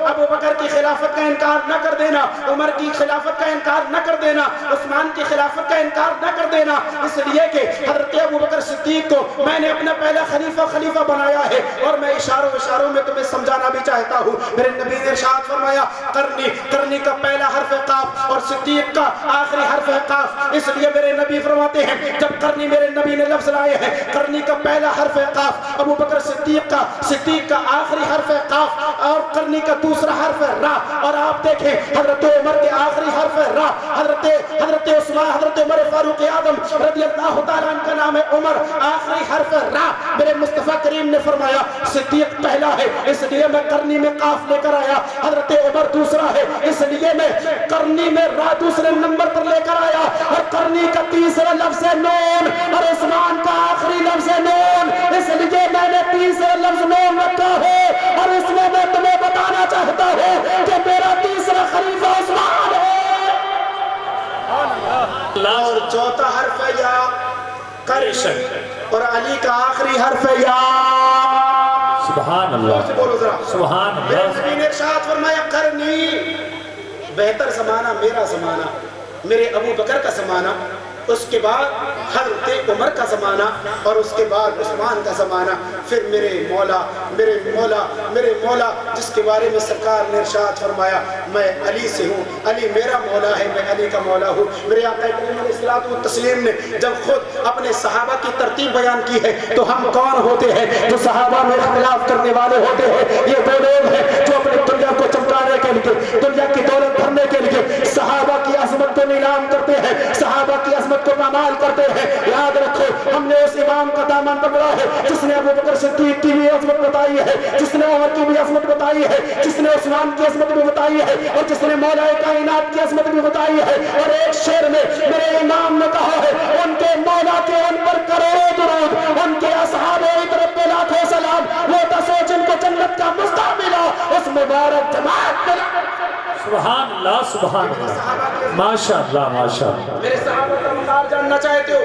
ابو بکر کی خلافت کا انکار نہ کر دینا، عمر کی خلافت کا انکار نہ کر دینا، عثمان کی خلافت کا انکار نہ کر دینا، اس لیے کہ حضرت ابو بکر صدیق کو میں نے اپنا پہلا خلیفہ بنایا ہے۔ اور میں اشاروں میں تمہیں سمجھانا بھی چاہتا ہوں۔ میرے نبی نے ارشاد فرمایا کرنی کا پہلا حرف قاف اور صدیق کا آخری حرف قاف، اس لیے میرے نبی فرماتے ہیں جب کرنی میرے نبی نے لفظ لائے ہیں، کرنی کا پہلا حرف قاف، ابو بکر صدیق کا آخری حرف قاف اور کرنی کا دوسرا حرف را، اور آپ دیکھیں حضرت عمر کے آخری حرف را، حضرت عثمان، حضرت عمر فاروق اعظم رضی اللہ تعالیٰ عنہ کا نام ہے عمر، آخری حرف را۔ میرے مصطفیٰ کریم نے فرمایا صدیق پہلا ہے، اس لیے میں کرنی میں قاف لے کر آیا، حضرت عمر دوسرا ہے، اس لیے میں کرنی میں را دوسرے نمبر پر لے کر آیا، اور کرنی کا تیسرا لفظ ہے نون، اور عثمان کا آخری لفظ ہے نون، اس لیے میں نے تیسرا لفظ نون رکھا ہے۔ اور اس میں میں تمہیں بتانا چاہتا ہوں کہ میرا تیسرا خلیفہ عثمان ہے۔ اور چوتھا حرف ہے یا، اور علی کا آخری حرف ہے یا۔ سبحان اللہ، بولو ذرا سبحان میرے اللہ۔ نبی نے ارشاد فرمایا کرنی، بہتر زمانہ میرا زمانہ، میرے ابو بکر کا زمانہ، اس کے بعد حضرت عمر کا زمانہ، اور اس کے بعد عثمان کا زمانہ، پھر میرے مولا جس کے بارے میں سرکار نے ارشاد فرمایا میں علی سے ہوں، علی میرا مولا ہے، میں علی کا مولا ہوں۔ میرے آقا کریم علیہ الصلوۃ والتسلیم نے جب خود اپنے صحابہ کی ترتیب بیان کی ہے تو ہم کون ہوتے ہیں جو صحابہ میں اختلاف کرنے والے ہوتے ہیں؟ یہ وہ لوگ ہیں جو اپنے دنیا کو چمکانے کے لیے، دنیا کی دولت بھرنے کے لیے صحابہ کی عظمت کو نیلام کرتے ہیں، صحابہ کی عظمت کو پامال کرتے ہیں۔ یاد رکھو ہم نے اس امام کا دامن پکڑا ہے جس نے ابو بکر صدیق کی بھی عظمت بتائی ہے، جس نے عمر کی بھی عظمت بتائی ہے، جس نے عثمان کی عظمت بھی بتائی ہے، اور جس نے مولا کائنات کی عظمت بھی بتائی ہے۔ اور ایک شعر میں میرے امام نے کہا ہے ان کے مولا کے ان پر کروڑوں درود، ان کے اصحاب عطرت پہ لاکھوں سلام، وہ دسو جن کو جنت کا مستحق ملا اس مبارک جماعت ملا۔ سبحان اللہ، سبحان اللہ، ماشاءاللہ ماشاءاللہ۔ میرے صحابہ کا مقام جاننا چاہتے ہو؟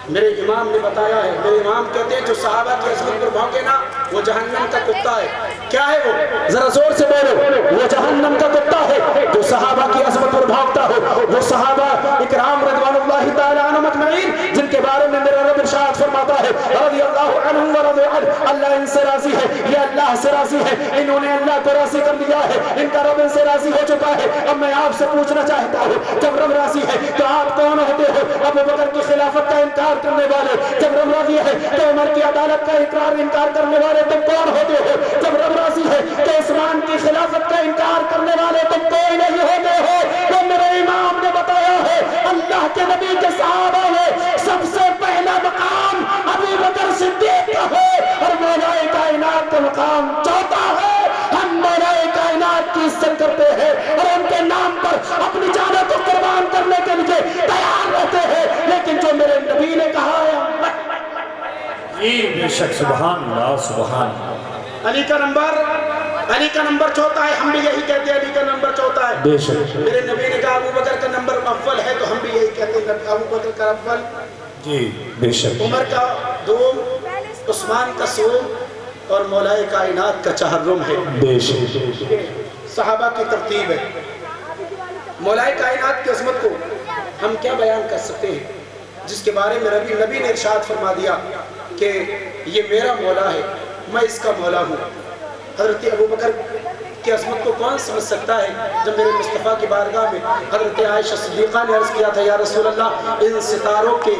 میرے امام نے بتایا ہے، میرے امام کہتے ہیں جو صحابہ کی عظمت پر بھونکے نا وہ جہنم کا کتا ہے۔ کیا ہے وہ؟ ذرا زور سے بولو، وہ جہنم کا کتا ہے جو صحابہ کی عظمت پر بھونکتا ہو۔ وہ صحابہ اکرام رضوان اللہ تعالی عنہم اجمعین جن کے بارے میں میرا رب ارشاد فرماتا ہے رضی اللہ عنہم ورضوا عنہ، اللہ ان سے راضی ہے، یہ اللہ سے راضی ہے، انہوں نے اللہ کو راضی کر لیا ہے، ان کا رب ان سے راضی ہو چکا ہے۔ اب میں آپ سے پوچھنا چاہتا ہوں جب رب راضی ہے تو آپ کون ہوتے ہو؟ ابو بکر کی خلافت کا انکار کرنے والے۔ جب رب راضی ہے تو عمر کی عدالت کا انکار کرنے والے تم کون ہوتے ہو؟ جب رب راضی ہے تو عثمان کی خلافت کا انکار کرنے والے تم کوئی نہیں ہوتے ہو۔ تو میرے امام نے بتایا ہے اللہ کے نبی کے صحابہ میں سب سے پہلا مقام ابو بکر صدیق کا ہے، اور مولا کائنات کا مقام چوتھا ہے۔ ہم مولا کائنات کی عزت کرتے ہیں اور ان کے نام پر اپنی جانوں کو قربان کرنے کے لیے تیار رہتے ہیں، لیکن جو میرے نبی نے کہا ہے جی بے شک، سبحان اللہ، سبحان اللہ۔ علی کا نمبر چوتھا ہے، ہم بھی یہی کہتے ہیں علی کا نمبر چوتھا ہے۔ بے شک میرے نبی نے کہا ابو بکر کا نمبر اول ہے تو ہم بھی یہی کہتے ہیں ابو بکر کا اول، جی بے شک، عمر کا دوم، عثمان کا سوم، اور مولا کائنات کا چہرم ہے۔ بے شک، صحابہ کی ترتیب ہے۔ مولا کائنات کی عظمت کو ہم کیا بیان کر سکتے ہیں جس کے بارے میں نبی نے ارشاد فرما دیا کہ یہ میرا مولا ہے، میں اس کا مولا ہوں۔ حضرت ابو بکر کی عظمت کو کون سمجھ سکتا ہے جب میرے مصطفیٰ کی بارگاہ میں حضرت عائشہ صدیقہ نے عرض کیا تھا یا رسول اللہ ان ستاروں کے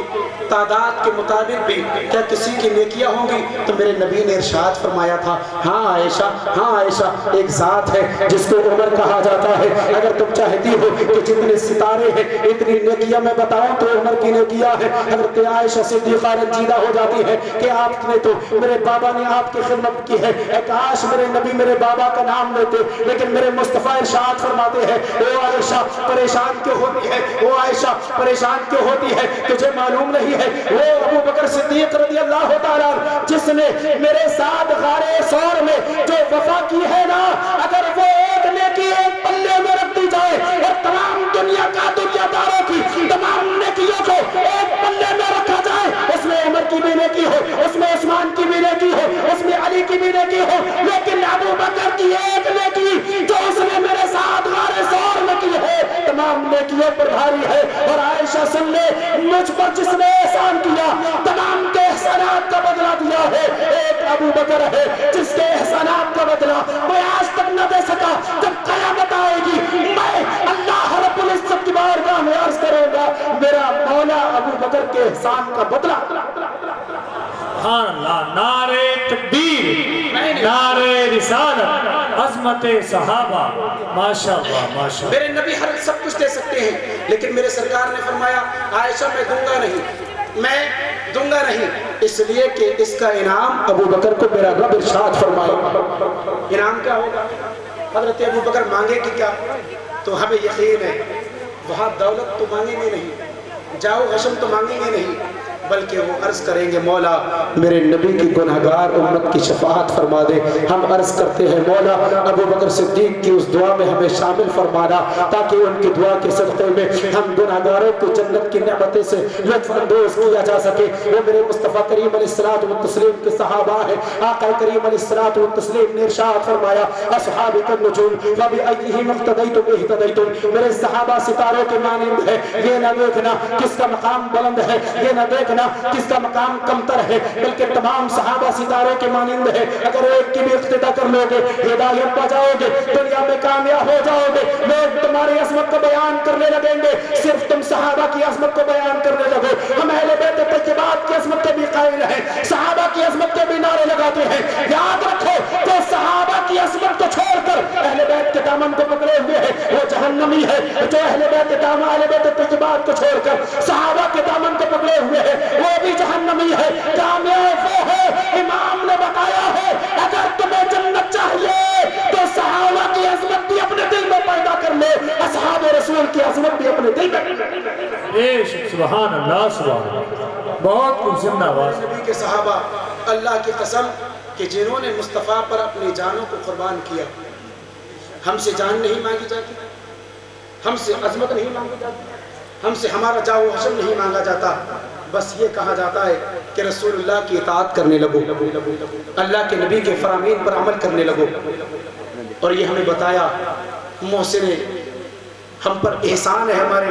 تعداد کے مطابق بھی کیا کسی کی نیکیاں ہوں گی؟ تو میرے نبی نے ارشاد فرمایا تھا ہاں عائشہ ایک ذات ہے جس کو عمر کہا جاتا ہے، اگر تم چاہتی ہو کہ جتنے ستارے ہیں اتنی نیکیاں میں بتاؤں تو عمر کی نیکیاں ہیں۔ حضرت عائشہ صدیقہ رنجیدہ ہو جاتی ہے کہ آپ نے تو میرے بابا نے آپ کی خدمت کی ہے، کاش میرے نبی میرے بابا کا نام لیتے، لیکن میرے مصطفیٰ ارشاد فرماتے ہیں او عائشہ پریشان کیوں ہوتی ہے، او عائشہ پریشان کیوں ہوتی ہے، تجھے معلوم نہیں ہے وہ ابو بکر صدیق رضی اللہ تعالیٰ جس نے میرے ساتھ غار ثور میں جو وفا کی ہے نا، اگر وہ ایک نیکی ایک پلے میں رکھ دی جائے اور تمام دنیا کا دنیا داروں کی تمام نیکیوں کو ایک پلے میں رکھا جائے، اس میں عمر کی بھی نیکی ہو، اس میں عثمان کی بھی نیکی ہو، اس میں علی کی بھی نیکی ہو، لیکن ابو بکر की एक नेकी जो उसने मेरे साथ गारे सौर में की है, तमाम नेकियों पर भारी है। और आयशा सुन ले, मुझ पर जिसने एहसान किया, तमाम के एहसानात का बदला दिया है, एक अबू बकर है जिसके एहसानात का बदला मैं आज तक न दे सका। जब क़यामत आएगी, मैं अल्लाह रब्बुल इज्जत की बारगाह में अर्ज करूंगा, मेरा मौला अबू बकर के एहसान का बदला। सुभान अल्लाह, नारे तकबीर, नारे रिसालत, अज़मत सहाबा, माशाअल्लाह माशाअल्लाह। मेरे नबी हर सब कुछ दे सकते हैं, लेकिन मेरे सरकार ने फरमाया आयशा मैं दूंगा नहीं, मैं दूंगा नहीं, इसलिए कि इसका इनाम अबू बकर को मेरा रब इरशाद फरमाए। इनाम क्या होगा? हज़रत अबू बकर मांगेगी क्या? तो हमें यकीन है वहाँ दौलत तो मांगेंगे नहीं, जाओ हशम तो मांगेंगे नहीं, बल्कि वो अर्ज करेंगे मौला मेरे नबी की गुनहगार उम्मत की शफाअत फरमा दे। हम अर्ज करते हैं मौला अबू बकर सिद्दीक की उस दुआ में हमें शामिल फरमाना, ताकि उनकी दुआ के सदक़े में हम गुनहगारों को जन्नत की नेमतें से लुत्फ़ अंदोज़ किया जा सके। वो मेरे मुस्तफ़ा करीम अलैहिस्सलातु वत्तस्लीम के सहाबा है। आका करीम अलैहिस्सलातु वत्तस्लीम ने इरशाद फरमाया अस्हाबी कन्नुजूम फबिअय्यिहिम इक़्तदैतुम इह्तदैतुम। मेरे सहाबा सितारों के मानिंद है, ये न देखना किसका मकाम बुलंद है, ये न देखना किसका मकाम कमतर है, बल्कि तमाम सहाबा सितारों के मानिंद है। अगर एक की भी इख्तिदा कर लोगे, हिदायत पा जाओगे, दुनिया में कामयाब हो जाओगे। लोग तुम्हारी अज़मत को बयान करने लगेंगे, सिर्फ तुम सहाबा की अज़मत को बयान करने लगो। हम अहले बैत तय्यबात की अज़मत के भी कायल हैं, सहाबा की अज़मत के भी नारे लगाते हैं। याद रखो जो सहाबा की अज़मत को छोड़कर अहले बैत के दामन को पकड़े हुए है वो जहन्नमी है। जो अहले बैत दामन अहले बैत तय्यबात को छोड़कर सहाबा के दामन को पकड़े हुए है वो भी जहन्नमी है। कामयाब वो है, इमाम ने बताया है अगर तुम्हें जन्नत चाहिए तो सहाबा की अज़मत भी अपने दिल में पैदा कर लो, असहाब रसूल की अज़मत भी अपने दिल में। सुभान अल्लाह सुभान अल्लाह, बहुत कुछ जिंदाबाद। नबी के सहाबा अल्लाह की कसम कि जिन्होंने मुस्तफ़ा पर अपनी जानों को कुर्बान किया, हमसे जान नहीं मांगी जाती, हमसे अज़मत नहीं मांगी जाती, हमसे हमारा जाओ हशम नहीं मांगा जाता, बस ये कहा जाता है कि रसूलुल्लाह की इताअत करने लगो, अल्लाह के नबी के फरामीन पर अमल करने लगो। और ये हमें बताया मोहसिन हम पर एहसान है हमारे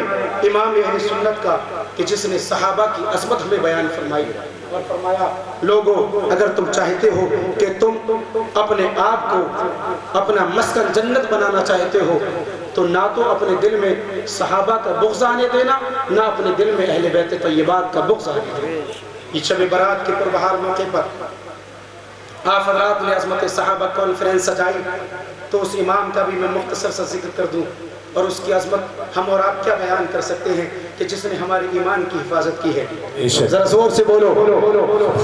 इमाम अहले सुन्नत का कि जिसने सहाबा की अज़मत हमें बयान फरमाई और फरमाया लोगों अगर तुम चाहते हो कि तुम अपने आप को अपना मस्कन जन्नत बनाना चाहते हो तो ना तो अपने दिल में सहाबा का बुग़्ज़ आने देना, ना अपने दिल में अहले बैत तय्यबात का बुग़्ज़ आने देना। ये शब बरात के पुरबहार मौके पर आप हज़रात ने अज़मत सहाबा कॉन्फ्रेंस सजाई, तो उस इमाम का भी मैं मुख्तसर सा जिक्र कर दूँ। और उसकी अज़मत हम और आप क्या बयान कर सकते हैं कि जिसने हमारे ईमान की हिफाजत की है। ज़रा ज़ोर से बोलो।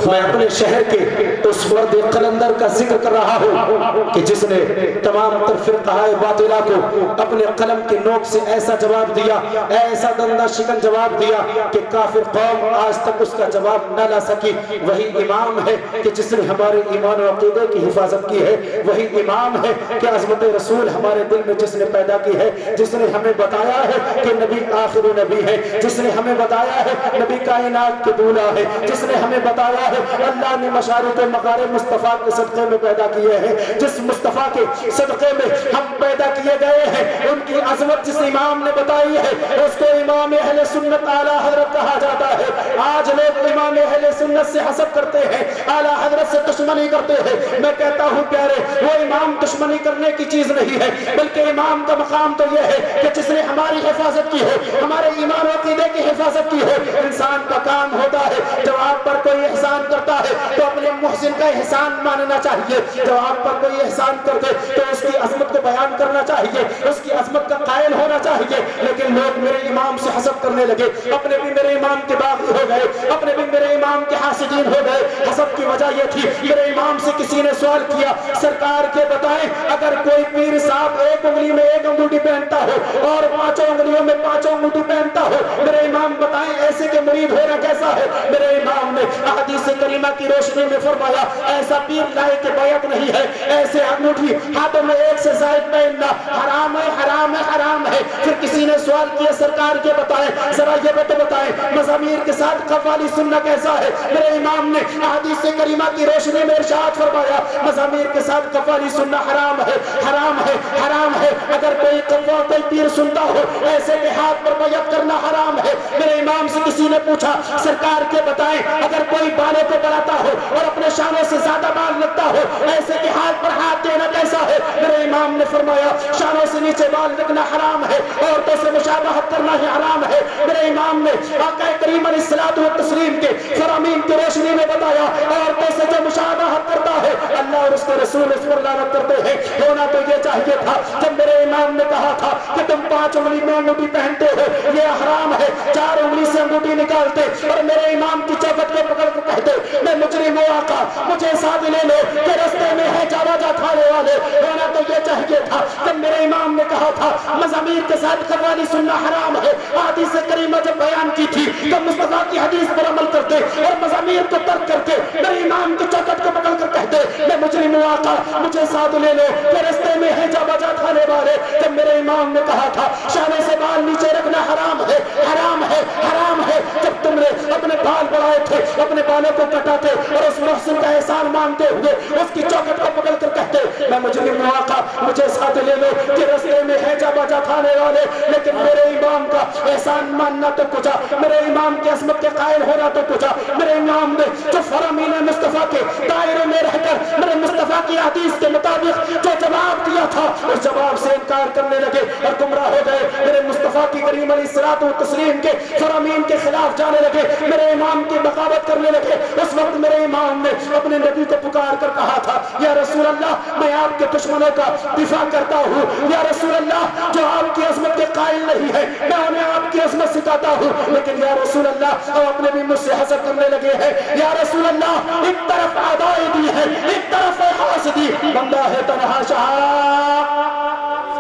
मैं अपने शहर के उस मर्द कलंदर का जिक्र कर रहा हूँ कि जिसने तमाम फिरक़ाए बातिला को अपने कलम की नोक से ऐसा जवाब दिया, ऐसा दंदा शिकन जवाब दिया कि काफिर कौम आज तक उसका जवाब न ला सकी। वही इमाम है कि जिसने हमारे ईमान और अक़ीदे की हिफाजत की है। वही इमाम है कि अज़मत रसूल हमारे दिल में जिसने पैदा की है, जिसने हमें बताया है कि नबी आखिरी नबी है, जिसने हमें बताया है नबी कायनात के दूल्हा है, जिसने हमें बताया है अल्लाह ने मशारिक़ मग़ारिब मुस्तफ़ा के सदक़े में पैदा किए हैं। जिस मुस्तफ़ा के सदक़े में हम पैदा किए गए हैं, उनकी अज़मत जिस इमाम ने बताई है उसको इमाम अहले सुन्नत आला हज़रत कहा जाता है। आज लोग इमाम अहले सुन्नत से हसद करते हैं, आला हज़रत से दुश्मनी करते हैं। मैं कहता हूँ प्यारे वो इमाम दुश्मनी करने की चीज़ नहीं है, बल्कि इमाम का मकाम तो यह है कि जिसने हमारी हिफाजत की हो, हमारे ईमान और अक़ीदे की हिफाजत की हो। इंसान का काम होता है जब आप पर कोई एहसान करता है तो अपने मुहसिन का एहसान मानना चाहिए। जब आप पर कोई एहसान कर दे तो उसकी अज़मत को बयान करना चाहिए, उसकी अज़मत का कायल होना चाहिए। लेकिन लोग मेरे इमाम से हसद करने लगे, अपने भी मेरे इमाम के बाग़ी हो गए, अपने भी मेरे इमाम के हासिदीन हो गए। हसद की वजह यह थी, मेरे इमाम से किसी ने सवाल किया सरकार के बताएं अगर कोई पीर साहब एक उंगली में एक अंगूठी पहनता हो और 5 उंगलियों में 5 अंगूठी पहनता हो, मेरे इमाम बताएं ऐसे के मुरीद होना कैसा है? मेरे इमाम ने हदीस करीमा की रोशनी में फरमाया ऐसा पीर लाए के बैत नहीं है, ऐसे अंगूठी हाथों में एक से ज़ायद पहनना हराम है, हराम है, हराम है। फिर किसी ने सवाल किया सरकार के बताएं, जरा ये बताएं मज़ामीर के साथ कव्वाली सुनना कैसा है? मेरे इमाम ने हदीस करीमा की रोशनी में इरशाद फरमाया मज़ामीर के साथ कव्वाली सुनना हराम है, हराम है, हराम है। अगर कोई कव्वा कोई पीर सुनता हो ऐसे के हाथ पर बैत करना हराम है। मेरे इमाम से किसी ने पूछा सरकार के बताएं अगर कोई बालों को बढ़ाता हो और अपने शानों से ज्यादा बाल रखता हो ऐसे के हाथ पर हाथ देना कैसा है? मेरे इमाम ने फरमाया शानों से नीचे बाल रखना हराम है, औरतों से मुशाबहत करना ही हराम है। मेरे इमाम ने आका करीम अलैहिस्सलातु वस्सलाम के फरामीन की रोशनी में बताया औरतों से जो मुशाबहत करता है अल्लाह और उसके रसूल इस पर लानत करते हैं। होना तो ये चाहिए था जब मेरे इमाम ने कहा था कि तुम 5 उंगली में अंगूठी पहनते हो ये हराम है, 4 उंगली से अंगूठी निकालते और मेरे इमाम की चौखट को पकड़ कर कहते मैं मुजरिम हूं आका मुझे साथ ले लो कि रास्ते में है जावाजा खाने वाले। होना तो ये चाहिए था जब मेरे इमाम ने कहा था मज़ामीर के साथ कव्वाली सुनना हराम है, हदीस करीमा जब बयान की थी तो मुस्तफा की हदीस पर अमल करते और मज़ामीर को तर्क करके मेरे इमाम की चौखट को पकड़ कर कहते मैं मुजरिम हूं आका मुझे साथ ले लो कि रास्ते में है जावाजा खाने वाले। जब मेरे इमाम ने कहा था शाने से बाल नीचे रखना हराम है, हराम है, हराम है। जब तुमने अपने बाल बढ़ाए थे अपने बालों को कटाते और उस मुहसिन का एहसान मानते हुए उसकी चौखट को पकड़ कर कहते मैं मुजरिम हूं आका मुझे साथ ले लो कि रास्ते में है जावाजा खाने वाले। लेकिन मेरे इमाम का एहसान मानना तो कुछ, मेरे इमाम की अज़मत के कायल होना तो कुछ, मेरे इमाम ने जो फरामीन मुस्तफा के दायरे में रहकर मेरे मुस्तफा की हदीस के मुताबिक जो जवाब दिया था उस जवाब से इनकार करने लगे और गुमराह हो गए। मेरे मुस्तफा की करीम अलैहिस्सलातु वस्सलाम के फरामीन के खिलाफ जाने लगे, मेरे इमाम की बगावत करने लगे। उस वक्त मेरे इमाम ने अपने नबी को पुकार कर कहा था या रसूल अल्लाह मैं आपके दुश्मनों का दिफा करता हूँ, या रसूल अल्लाह जो आपकी अज़मत के कायल नहीं है मैं उन्हें आपकी अज़मत सिखाता हूँ। लेकिन या रसूल अल्लाह अब अपने भी मुझसे हसद करने लगे हैं। या रसूल अल्लाह एक तरफ आदाए दी है एक तरफ है हासदी, बंदा है तन्हा शाह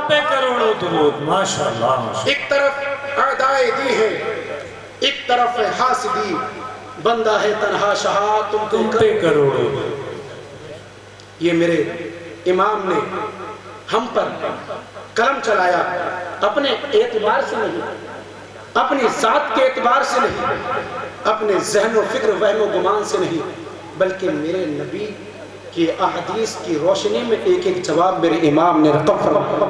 पे करोड़ों दुरूद माशाअल्लाह। एक तरफ आदाए दी है एक तरफ है हासदी, बंदा है तन्हा शाह तुम पे करोड़ों। ये मेरे इमाम ने हम पर कलम चलाया अपने एतबार से नहीं, अपनी जात के एतबार से नहीं, अपने ज़हन व फिक्र वहम व गुमान से नहीं, बल्कि मेरे नबी की अहदीस की रोशनी में एक एक जवाब मेरे इमाम ने रकम फरमाया।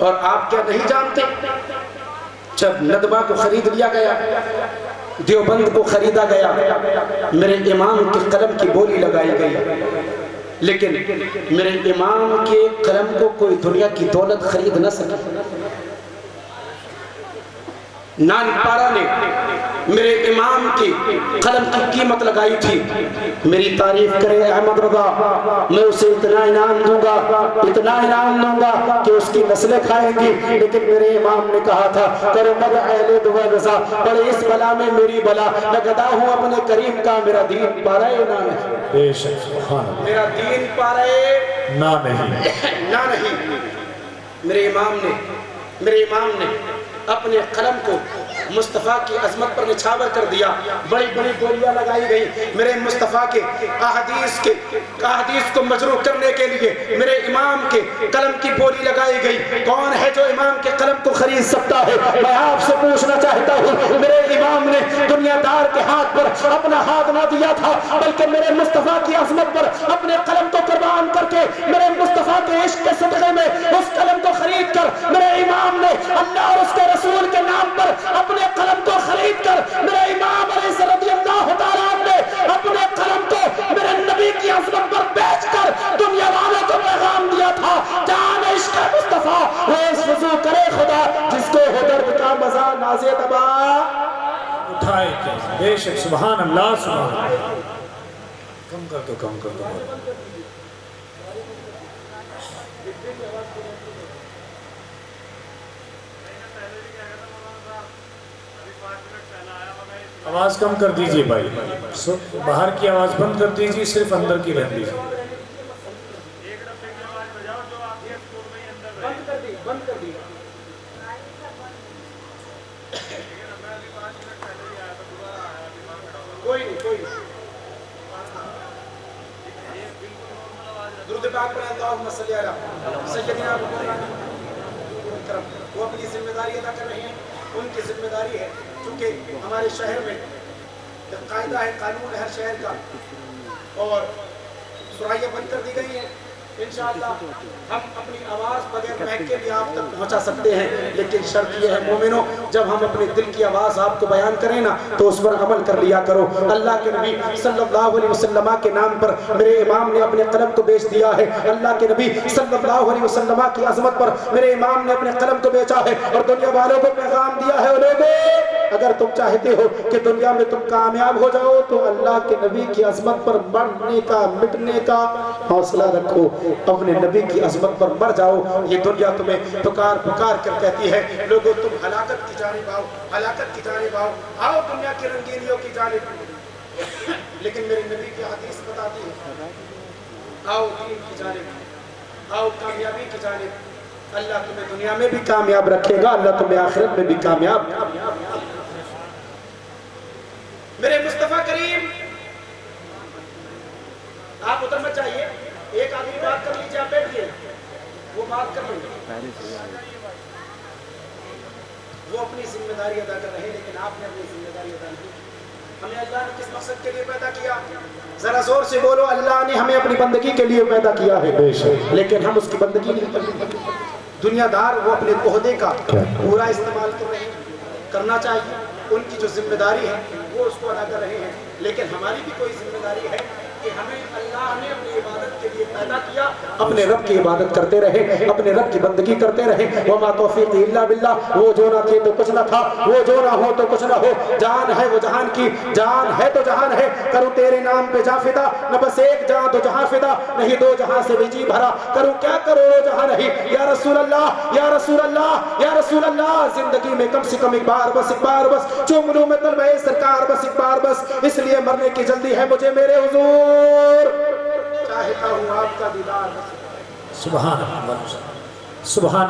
और आप क्या नहीं जानते जब नदवा को खरीद लिया गया, देवबंद को खरीदा गया, मेरे इमाम के कलम की बोली लगाई गई, लेकिन मेरे इमाम के कलम को कोई दुनिया की दौलत खरीद न सकी। नानपारा ने मेरे इमाम की कलम की कीमत लगाई थी। मेरी तारीफ करे अहमद रज़ा, मैं उसे इतना इनाम दूंगा कि उसकी नस्लें खाएंगी। लेकिन मेरे इमाम ने कहा था करे मद अहले दुआ रज़ा, बड़े इस बला में मेरी बला, मैं गदा हूँ अपने करीम का, मेरा दीन पारा ना नहीं, बेशक सुभान अल्लाह, मेरा दीन पारा ना नहीं ना नहीं। मेरे इमाम ने अपने कलम को मुस्तफ़ा की अज़मत पर निछावर कर दिया। बड़ी बड़ी बोलियां लगाई गई मेरे मुस्तफ़ा के अहदीस को मजरूह करने के लिए। मेरे इमाम के कलम की बोली लगाई गई। कौन है जो इमाम के कलम को खरीद सकता है? मैं आपसे पूछना चाहता हूँ। मेरे इमाम ने दुनियादार के हाथ पर अपना हाथ ना दिया था, बल्कि मेरे मुस्तफ़ा की अज़मत पर अपने कलम को कुर्बान करके मेरे मुस्तफ़ा के इश्क के सदक़े में उस कलम को खरीद कर मेरे इमाम ने अल्लाह और उसके रसूल के नाम पर अपने कलम को खरीद कर मेरे इमाम रज़ियल्लाहु ताला ने अपने कलम को मेरे नबी की अज़मत पर बेचकर दुनिया वालों को पैगाम दिया था, जान इश्क़ मुस्तफ़ा रोज़ वज़ू करे खुदा, जिसको हो दर्द का मज़ा नाज़े तबा उठाए क्या। बेशक सुभान अल्लाह, सुभान अल्लाह। कम कर दो आवाज़ कम कर दीजिए भाई, बाहर की आवाज़ बंद कर दीजिए, सिर्फ अंदर की रहने दीजिए। بند کر دی، بند کر دی. کوئی نہیں، کوئی نہیں. درود پاک پر اللہم صلی علی سیدنا محمد. وہ اپنی ذمہ داری ادا کر رہے ہیں. ان کی ذمہ داری ہے، چونکہ ہمارے شہر میں قاعدہ ہے، قانون ہے ہر شہر کا، اور سرائیاں بند کر دی گئی ہیں. انشاءاللہ ہم اپنی آواز بغیر مائک کے بھی آپ تک پہنچا سکتے ہیں، لیکن شرط یہ ہے مومنوں، جب ہم اپنے دل کی آواز آپ کو بیان کریں نا تو اس پر عمل کر لیا کرو. اللہ کے نبی صلی اللہ علیہ وسلم کے نام پر میرے امام نے اپنے قلم کو بیچ دیا ہے. اللہ کے نبی صلی اللہ علیہ وسلم کی عظمت پر میرے امام نے اپنے قلم کو بیچا ہے اور دنیا والوں کو پیغام دیا ہے. لوگوں، اگر تم چاہتے ہو کہ دنیا میں تم کامیاب ہو جاؤ تو اللہ کے نبی کی عظمت پر مرنے کا، مٹنے کا حوصلہ رکھو. اپنے نبی کی عظمت پر مر جاؤ. یہ دنیا تمہیں پکار پکار کر کہتی ہے لوگوں تم ہلاکت کی جانب آؤ، ہلاکت کی جانب آؤ، آؤ دنیا کی رنگینیوں کی جانب. لیکن میرے نبی کی حدیث بتاتی ہے آؤ دین کی جانب، آؤ کامیابی کی جانب. اللہ تمہیں دنیا میں بھی کامیاب رکھے گا، اللہ تمہیں آخرت میں بھی کامیاب. میرے مصطفیٰ کریم، آپ ادھر مت چاہیے، ایک آدمی بات کر لیجیے، آپ بیٹھیے، وہ بات کر لیں گے. وہ اپنی ذمہ داری ادا کر رہے ہیں، لیکن آپ نے اپنی ذمہ داری ادا نہیں. ہمیں اللہ نے کس مقصد کے لیے پیدا کیا؟ ذرا زور سے بولو، اللہ نے ہمیں اپنی بندگی کے لیے پیدا کیا ہے، لیکن ہم اس کی بندگی نہیں کرتے. دنیا دار وہ اپنے عہدے کا پورا استعمال کر رہے ہیں، کرنا چاہیے. ان کی جو ذمہ داری ہے وہ اس کو ادا کر رہے ہیں، لیکن ہماری بھی کوئی ذمہ داری ہے کہ ہمیں اللہ نے اپنی عبادت کے لیے پیدا کیا، اپنے رب کی عبادت کرتے رہے، اپنے رب کی بندگی کرتے رہے. وما توفیقی الا باللہ. وہ جو نہ تھے تو کچھ نہ تھا، وہ جو نہ ہو تو کچھ نہ ہو. جان ہے وہ جہان کی، جان ہے تو جہان ہے. کروں تیرے نام پہ جاں فدا، نہ بس ایک جہاں دو جہاں فدا، نہیں دو جہاں سے بھی جی بھرا. کروں کیا کروڑوں جہاں نہیں. یا رسول اللہ، یا رسول اللہ، یا رسول اللہ. زندگی میں کم سے کم ایک بار بس، ایک بار بس چوم لوں میں طلبہ سرکار، بس ایک بار بس. اس لیے مرنے کی جلدی ہے مجھے میرے حضور، چاہتا ہوں آپ کا دیدار. سبحان اللہ، سبحان اللہ.